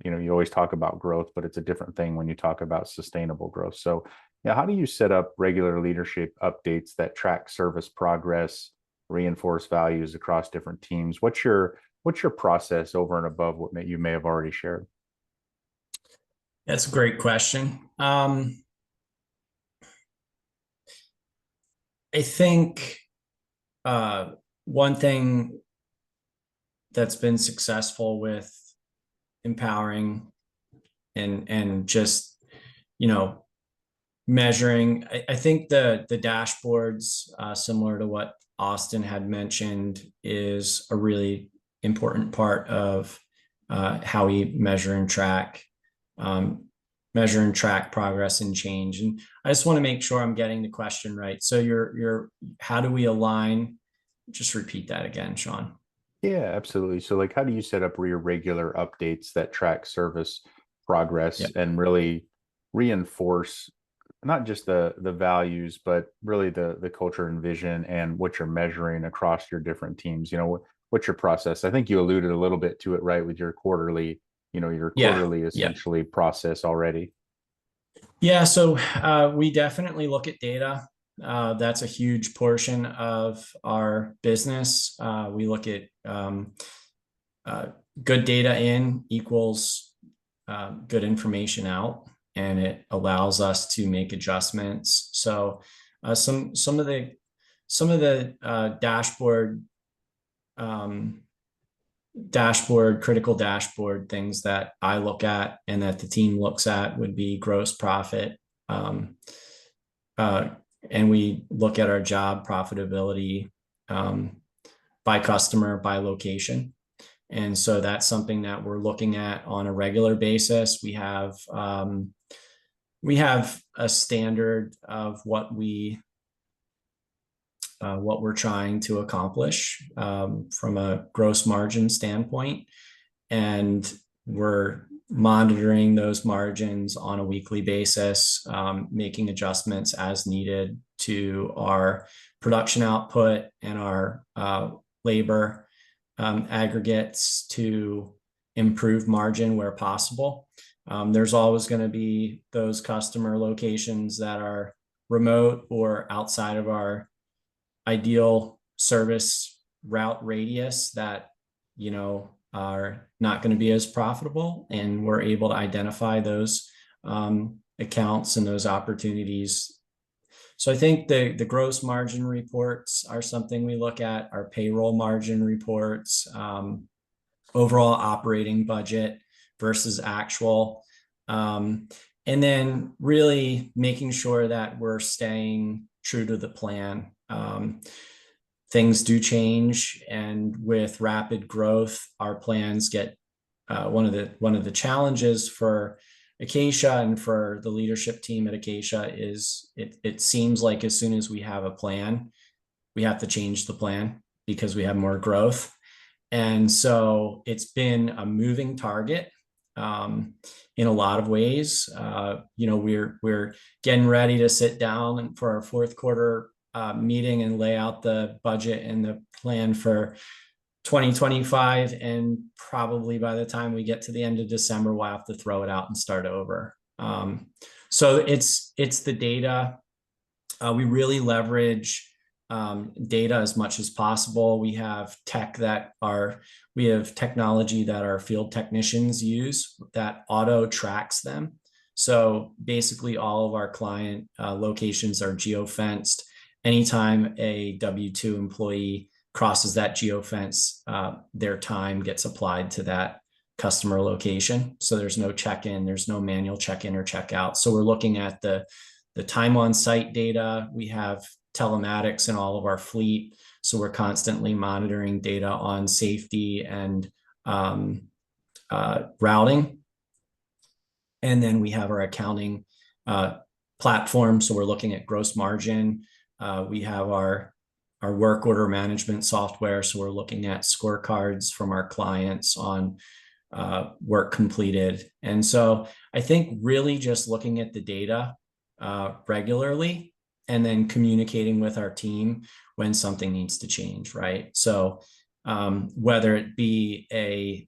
You always talk about growth, but it's a different thing when you talk about sustainable growth. So yeah, how do you set up regular leadership updates that track service progress, reinforce values across different teams? What's your process over and above what you may have already shared? That's a great question. I think one thing that's been successful with empowering and just, measuring, I think the dashboards, similar to what Austin had mentioned, is a really important part of how we measure and track progress and change. And I just want to make sure I'm getting the question right. So how do we align? Just repeat that again, Sean. Yeah, absolutely. So like, how do you set up your regular updates that track service progress and really reinforce not just the values, but really the culture and vision and what you're measuring across your different teams? What's your process? I think you alluded a little bit to it, right, with your quarterly essentially process already. Yeah, so we definitely look at data. That's a huge portion of our business. We look at good data in equals good information out, and it allows us to make adjustments. So some of the critical dashboard things that I look at and that the team looks at would be gross profit. And we look at our job profitability by customer, by location. And so that's something that we're looking at on a regular basis. We have a standard of what we're trying to accomplish from a gross margin standpoint. And we're monitoring those margins on a weekly basis, making adjustments as needed to our production output and our labor aggregates to improve margin where possible. There's always going to be those customer locations that are remote or outside of our ideal service route radius that, are not going to be as profitable. And we're able to identify those accounts and those opportunities So I think the gross margin reports are something we look at, our payroll margin reports, overall operating budget versus actual. And then really making sure that we're staying true to the plan. Things do change, and with rapid growth, our plans get one of the challenges for Acacia and for the leadership team at Acacia is it seems like as soon as we have a plan, we have to change the plan because we have more growth. And so it's been a moving target in a lot of ways. We're getting ready to sit down for our fourth quarter meeting and lay out the budget and the plan for 2025. And probably by the time we get to the end of December, we'll have to throw it out and start over. So it's the data. We really leverage data as much as possible. We have technology that our field technicians use that auto tracks them. So basically all of our client locations are geofenced. Anytime a W-2 employee crosses that geofence, their time gets applied to that customer location. So there's no check-in, there's no manual check-in or check-out. So we're looking at the time on site data. We have telematics in all of our fleet. So we're constantly monitoring data on safety and routing. And then we have our accounting platform. So we're looking at gross margin. We have our work order management software. So we're looking at scorecards from our clients on work completed. And so I think really just looking at the data regularly and then communicating with our team when something needs to change, right? So whether it be a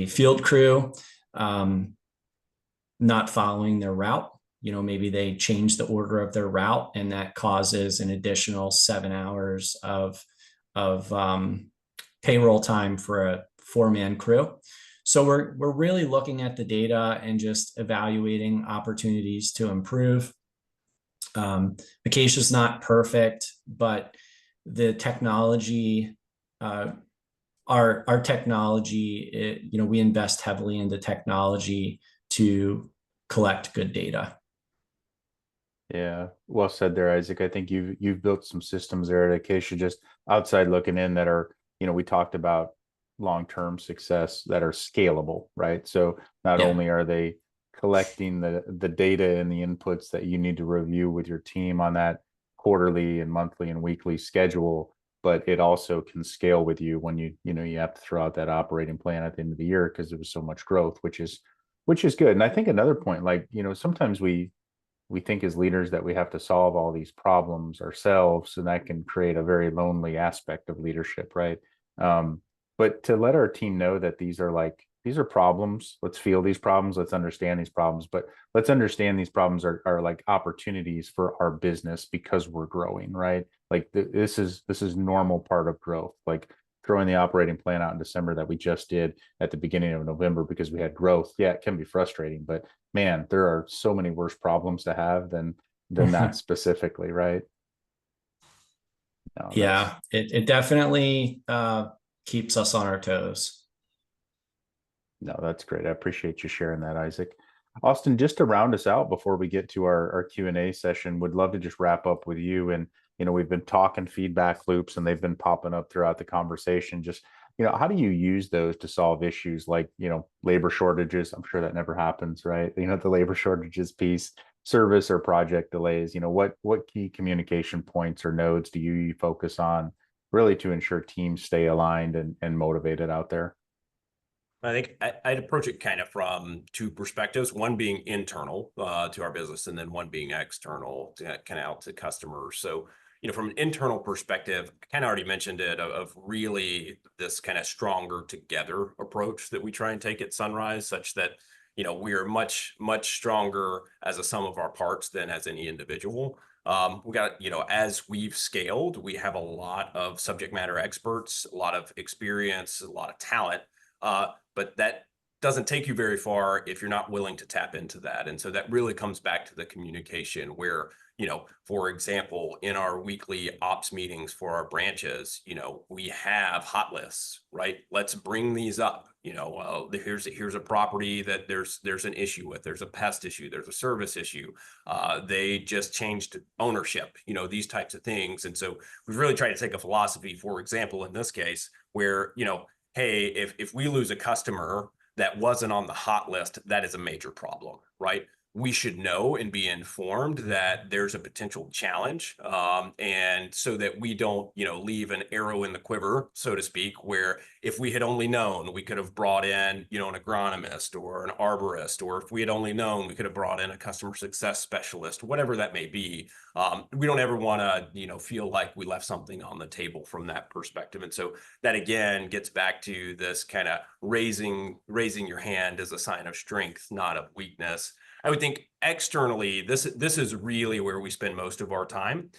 field crew not following their route, maybe they change the order of their route, and that causes an additional 7 hours of payroll time for a 4-man crew. So we're really looking at the data and just evaluating opportunities to improve. Acacia is not perfect, but the technology, our technology, we invest heavily into technology to collect good data. Yeah, well said there, Isaac. I think you've built some systems there at Acacia, just outside looking in, that are, we talked about long-term success, that are scalable, right? So not only are they collecting the data and the inputs that you need to review with your team on that quarterly and monthly and weekly schedule, but it also can scale with you when you have to throw out that operating plan at the end of the year because there was so much growth, which is good. And I think another point, sometimes we think as leaders that we have to solve all these problems ourselves, and that can create a very lonely aspect of leadership, right? But to let our team know that these are problems, let's feel these problems, let's understand these problems, but let's understand these problems are like opportunities for our business because we're growing, right? Like this is normal part of growth. Like throwing the operating plan out in December that we just did at the beginning of November because we had growth. Yeah, it can be frustrating, but man, there are so many worse problems to have than that specifically, right? No, yeah, it definitely keeps us on our toes. No, that's great. I appreciate you sharing that, Isaac. Austin, just to round us out before we get to our Q&A session, would love to just wrap up with you. And, we've been talking feedback loops and they've been popping up throughout the conversation. Just, how do you use those to solve issues like, labor shortages? I'm sure that never happens, right? The labor shortages piece, service or project delays, what key communication points or nodes do you focus on really to ensure teams stay aligned and motivated out there? I think I'd approach it kind of from two perspectives, one being internal to our business, and then one being external to kind of out to customers. So, from an internal perspective, I kind of already mentioned it, of really this kind of stronger together approach that we try and take at Sunrise, such that, we are much, much stronger as a sum of our parts than as any individual. We got, as we've scaled, we have a lot of subject matter experts, a lot of experience, a lot of talent. But that doesn't take you very far if you're not willing to tap into that. And so that really comes back to the communication where, for example, in our weekly ops meetings for our branches, we have hot lists, right? Let's bring these up. Here's a property that there's an issue with. There's a pest issue. There's a service issue. They just changed ownership. These types of things. And so we've really tried to take a philosophy, for example, in this case, where hey, if we lose a customer that wasn't on the hot list, that is a major problem, right? We should know and be informed that there's a potential challenge, and so that we don't, leave an arrow in the quiver, so to speak, where if we had only known, we could have brought in, an agronomist or an arborist, or if we had only known, we could have brought in a customer success specialist, whatever that may be. We don't ever want to, feel like we left something on the table from that perspective. And so that again gets back to this kind of raising your hand as a sign of strength, not of weakness. I would think externally, this is really where we spend most of our time,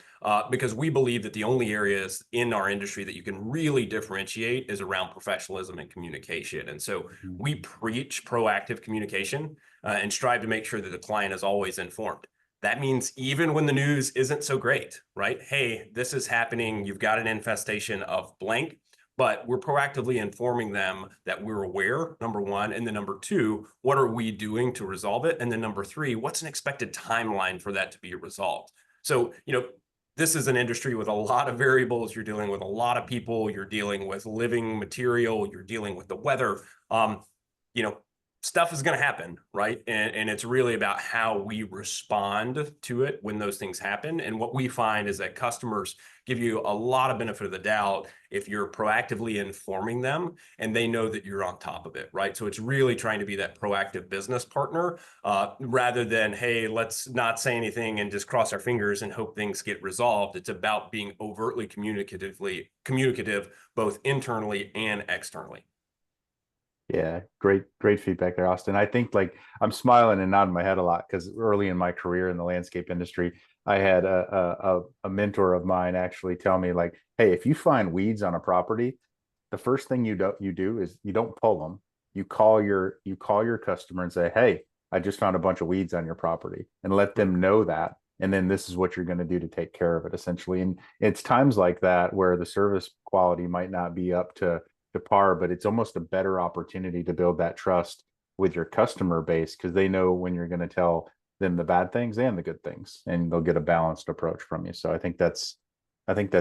because we believe that the only areas in our industry that you can really differentiate is around professionalism and communication. And so we preach proactive communication and strive to make sure that the client is always informed. That means even when the news isn't so great, right? Hey, this is happening. You've got an infestation of blank. But we're proactively informing them that we're aware, number one, and then number two, what are we doing to resolve it? And then number three, what's an expected timeline for that to be resolved? So, this is an industry with a lot of variables. You're dealing with a lot of people. You're dealing with living material. You're dealing with the weather. Stuff is going to happen, right? And it's really about how we respond to it when those things happen. And what we find is that customers give you a lot of benefit of the doubt if you're proactively informing them and they know that you're on top of it, right? So it's really trying to be that proactive business partner rather than, hey, let's not say anything and just cross our fingers and hope things get resolved. It's about being overtly communicative, both internally and externally. Yeah, great feedback there, Austin. I think I'm smiling and nodding my head a lot because early in my career in the landscape industry, I had a mentor of mine actually tell me hey, if you find weeds on a property, the first thing you do is you don't pull them. You call your customer and say, hey, I just found a bunch of weeds on your property, and let them know that. And then this is what you're going to do to take care of it, essentially. And it's times like that where the service quality might not be up to par, but it's almost a better opportunity to build that trust with your customer base because they know when you're going to tell them the bad things and the good things, and they'll get a balanced approach from you. So I think that's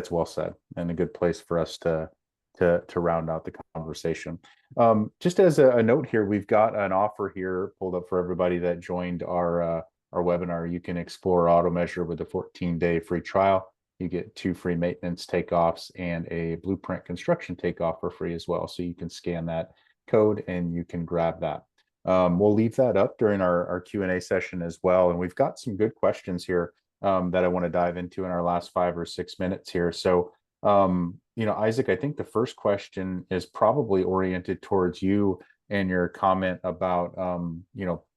well said and a good place for us to round out the conversation. Just as a note here, we've got an offer here pulled up for everybody that joined our webinar. You can explore AutoMeasure with a 14-day free trial. You get 2 free maintenance takeoffs and a Blueprint construction takeoff for free as well. So you can scan that code and you can grab that. We'll leave that up during our Q&A session as well. And we've got some good questions here that I want to dive into in our last 5 or 6 minutes here. So, Isaac, I think the first question is probably oriented towards you and your comment about,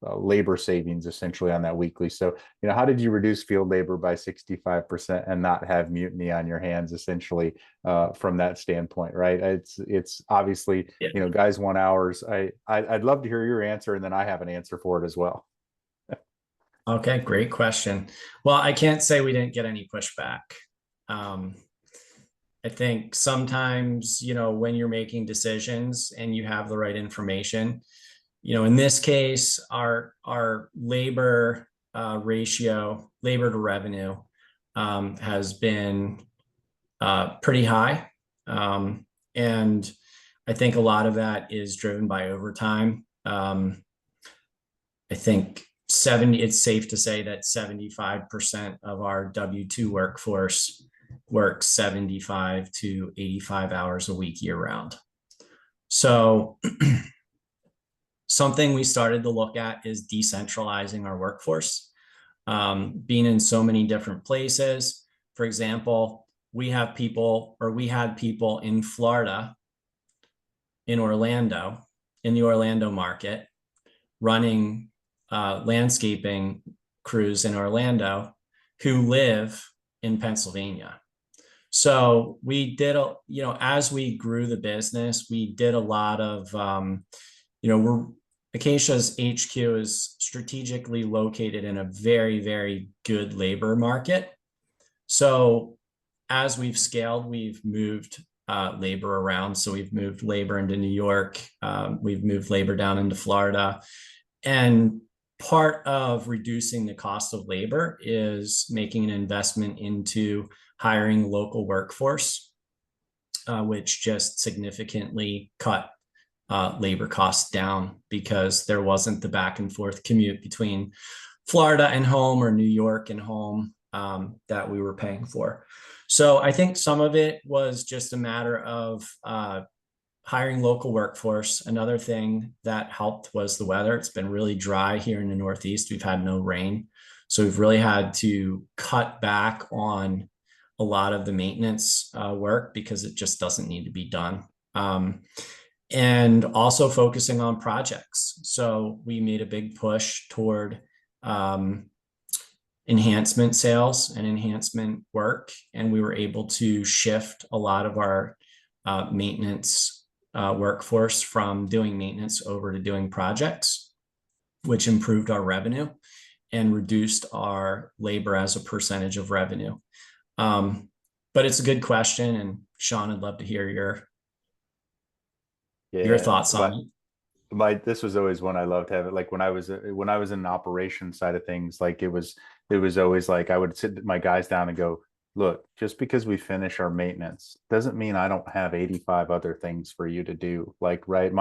labor savings essentially on that weekly. So, how did you reduce field labor by 65% and not have mutiny on your hands essentially from that standpoint, right? It's obviously, guys want hours. I'd love to hear your answer, and then I have an answer for it as well. Okay, great question. Well, I can't say we didn't get any pushback. I think sometimes, when you're making decisions and you have the right information, in this case, our labor ratio, labor to revenue, has been pretty high. And I think a lot of that is driven by overtime. I think it's safe to say that 75% of our W-2 workforce works 75 to 85 hours a week year round. So something we started to look at is decentralizing our workforce, being in so many different places. For example, we had people in Florida, in the Orlando market, running landscaping crews in Orlando who live in Pennsylvania. So we did, as we grew the business, we did a lot of, Acacia's HQ is strategically located in a very, very good labor market. So as we've scaled, we've moved labor around. So we've moved labor into New York. We've moved labor down into Florida. And part of reducing the cost of labor is making an investment into hiring local workforce, which just significantly cut labor costs down because there wasn't the back and forth commute between Florida and home or New York and home that we were paying for. So I think some of it was just a matter of hiring local workforce. Another thing that helped was the weather. It's been really dry here in the Northeast. We've had no rain. So we've really had to cut back on a lot of the maintenance work because it just doesn't need to be done. And also focusing on projects. So we made a big push toward enhancement sales and enhancement work. And we were able to shift a lot of our maintenance workforce from doing maintenance over to doing projects, which improved our revenue and reduced our labor as a percentage of revenue. But it's a good question. And Sean, I'd love to hear your thoughts on it. This was always one I loved having. Like when I was in the operation side of things, like it was always like I would sit my guys down and go, look, just because we finish our maintenance doesn't mean I don't have 85 other things for you to do. Like, right,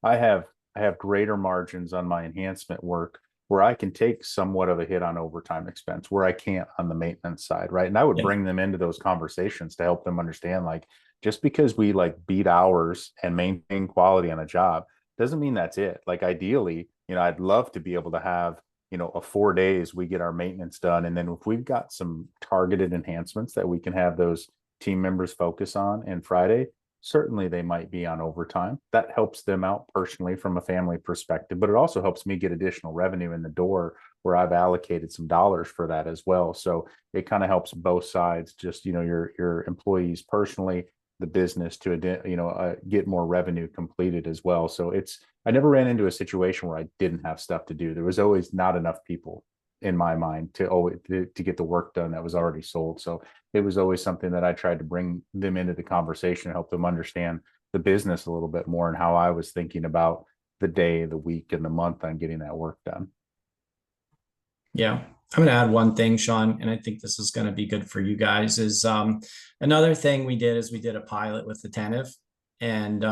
I have greater margins on my enhancement work where I can take somewhat of a hit on overtime expense where I can't on the maintenance side, right? And I would bring them into those conversations to help them understand, like, just because we like beat hours and maintain quality on a job doesn't mean that's it. Like ideally, I'd love to be able to have, a 4 days we get our maintenance done. And then if we've got some targeted enhancements that we can have those team members focus on and Friday, certainly they might be on overtime. That helps them out personally from a family perspective, but it also helps me get additional revenue in the door where I've allocated some dollars for that as well. So it kind of helps both sides, just, your employees personally, the business to get more revenue completed as well. So I never ran into a situation where I didn't have stuff to do. There was always not enough people in my mind to get the work done that was already sold. So it was always something that I tried to bring them into the conversation and help them understand the business a little bit more and how I was thinking about the day, the week, and the month on getting that work done. Yeah. I'm going to add one thing, Sean, and I think this is going to be good for you guys is another thing we did is we did a pilot with Attentive. And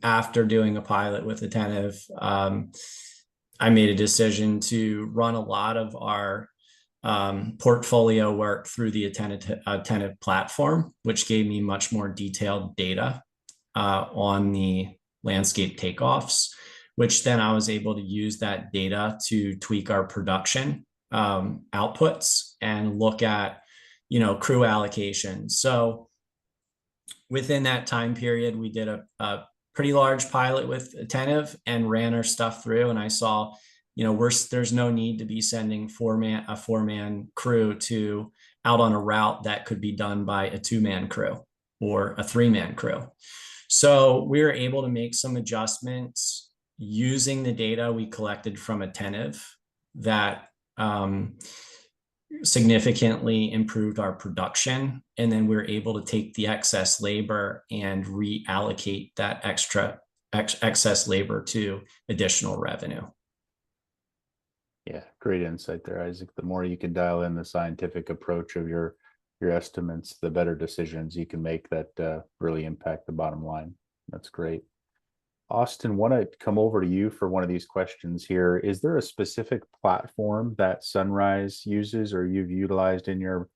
after doing a pilot with Attentive, I made a decision to run a lot of our portfolio work through the Attentive platform, which gave me much more detailed data on the landscape takeoffs, which then I was able to use that data to tweak our production outputs and look at, crew allocation. So within that time period, we did a pretty large pilot with Attentive and ran our stuff through. And I saw, there's no need to be sending a 4-man crew out on a route that could be done by a 2-man crew or a 3-man crew. So we were able to make some adjustments using the data we collected from Attentive that significantly improved our production. And then we were able to take the excess labor and reallocate that excess labor to additional revenue. Yeah, great insight there, Isaac. The more you can dial in the scientific approach of your estimates, the better decisions you can make that really impact the bottom line. That's great. Austin, want to come over to you for one of these questions here. Is there a specific platform that Sunrise uses or you've utilized in your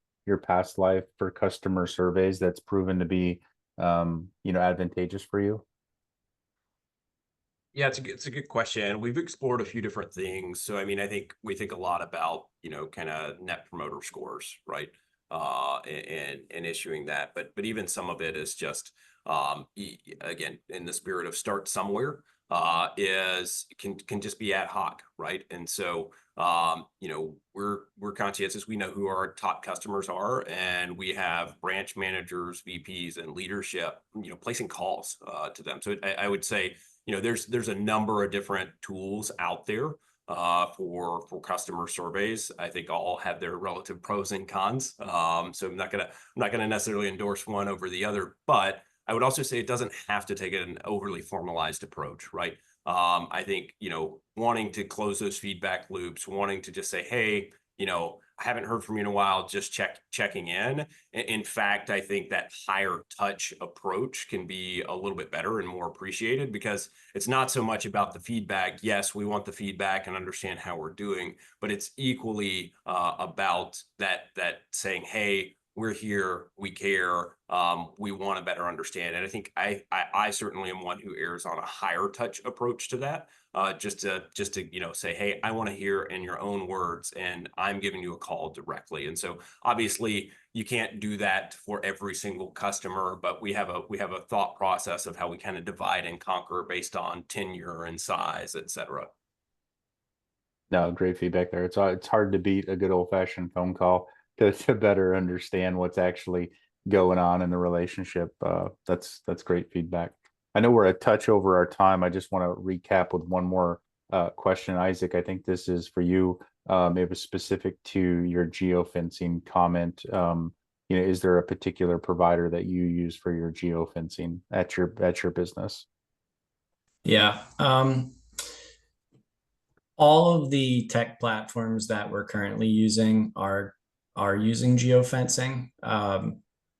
past life for customer surveys that's proven to be advantageous for you? Yeah, it's a good question. We've explored a few different things. So, I mean, I think we think a lot about, kind of net promoter scores, right? And issuing that, but even some of it is just, again, in the spirit of start somewhere, can just be ad hoc, right? And so, we're conscientious. We know who our top customers are, and we have branch managers, VPs, and leadership, placing calls to them. So I would say, there's a number of different tools out there for customer surveys. I think all have their relative pros and cons. So I'm not gonna necessarily endorse one over the other, but I would also say it doesn't have to take an overly formalized approach, right? I think, wanting to close those feedback loops, wanting to just say, hey, I haven't heard from you in a while, just checking in. In fact, I think that higher touch approach can be a little bit better and more appreciated, because it's not so much about the feedback. Yes, we want the feedback and understand how we're doing, but it's equally about that saying, hey, we're here, we care, we want to better understand. And I think I certainly am one who errs on a higher touch approach to that. Just to say, hey, I want to hear in your own words, and I'm giving you a call directly. And so obviously you can't do that for every single customer, but we have a thought process of how we kind of divide and conquer based on tenure and size, et cetera. No, great feedback there. It's hard to beat a good old fashioned phone call to better understand what's actually going on in the relationship. That's great feedback. I know we're a touch over our time. I just want to recap with one more question, Isaac. I think this is for you. It was specific to your geofencing comment. Is there a particular provider that you use for your geofencing at your business? Yeah. All of the tech platforms that we're currently using are using geofencing.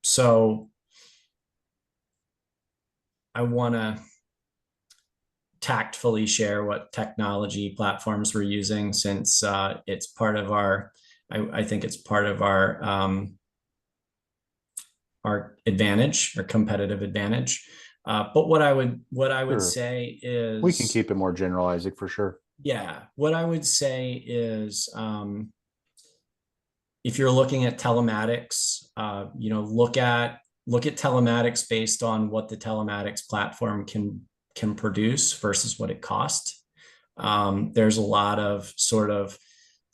So I want to tactfully share what technology platforms we're using, since it's part of our, I think it's part of our advantage, our competitive advantage. But what I would Sure. say is, We can keep it more general, Isaac, for sure. yeah, what I would say is, if you're looking at telematics, look at telematics based on what the telematics platform can produce versus what it costs. There's a lot of sort of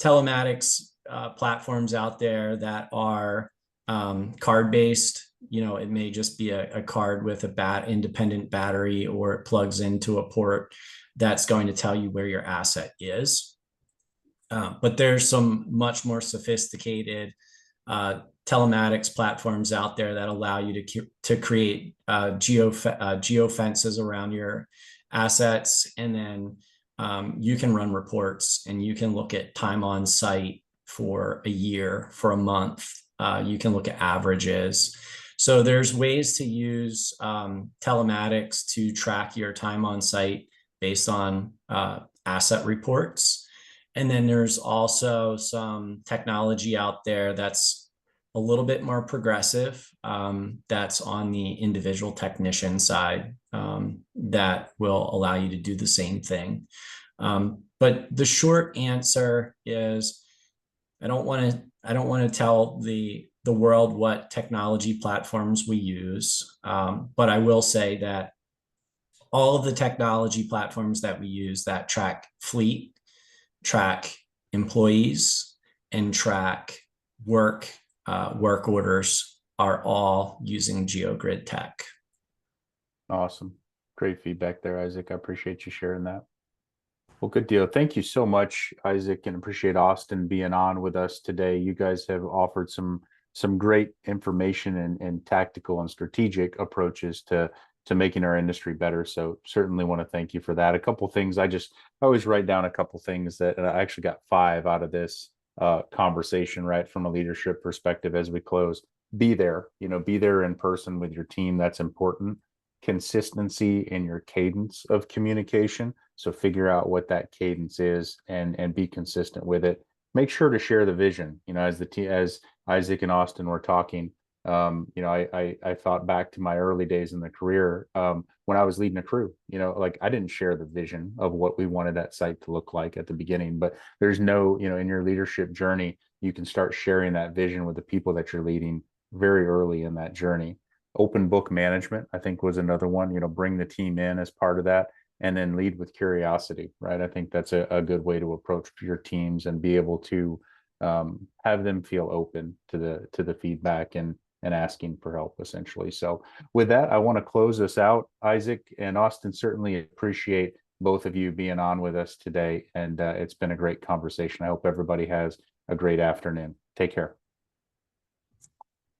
telematics platforms out there that are card based. It may just be a card with a independent battery, or it plugs into a port that's going to tell you where your asset is. But there's some much more sophisticated telematics platforms out there that allow you to create geofences around your assets, and then you can run reports, and you can look at time on site for a year, for a month. You can look at averages. So there's ways to use telematics to track your time on site based on asset reports. And then there's also some technology out there that's a little bit more progressive, that's on the individual technician side, that will allow you to do the same thing. But the short answer is, I don't want to tell the world what technology platforms we use, but I will say that all of the technology platforms that we use that track fleet, track employees, and track work orders are all using GeoGrid tech. Awesome. Great feedback there, Isaac. I appreciate you sharing that. Well, good deal. Thank you so much, Isaac, and appreciate Austin being on with us today. You guys have offered some great information and tactical and strategic approaches to making our industry better. So certainly want to thank you for that. A couple things I always write down a couple things that I actually got 5 out of this conversation, right, from a leadership perspective as we close. Be there, be there in person with your team. That's important. Consistency in your cadence of communication. So figure out what that cadence is and be consistent with it. Make sure to share the vision. As Isaac and Austin were talking, I thought back to my early days in the career, when I was leading a crew. I didn't share the vision of what we wanted that site to look like at the beginning, but there's no, in your leadership journey, you can start sharing that vision with the people that you're leading very early in that journey. Open book management, I think, was another one. Bring the team in as part of that, and then lead with curiosity, right? I think that's a good way to approach your teams and be able to have them feel open to the feedback and and asking for help, essentially. So with that, I want to close us out. Isaac and Austin, certainly appreciate both of you being on with us today, and it's been a great conversation. I hope everybody has a great afternoon. Take care.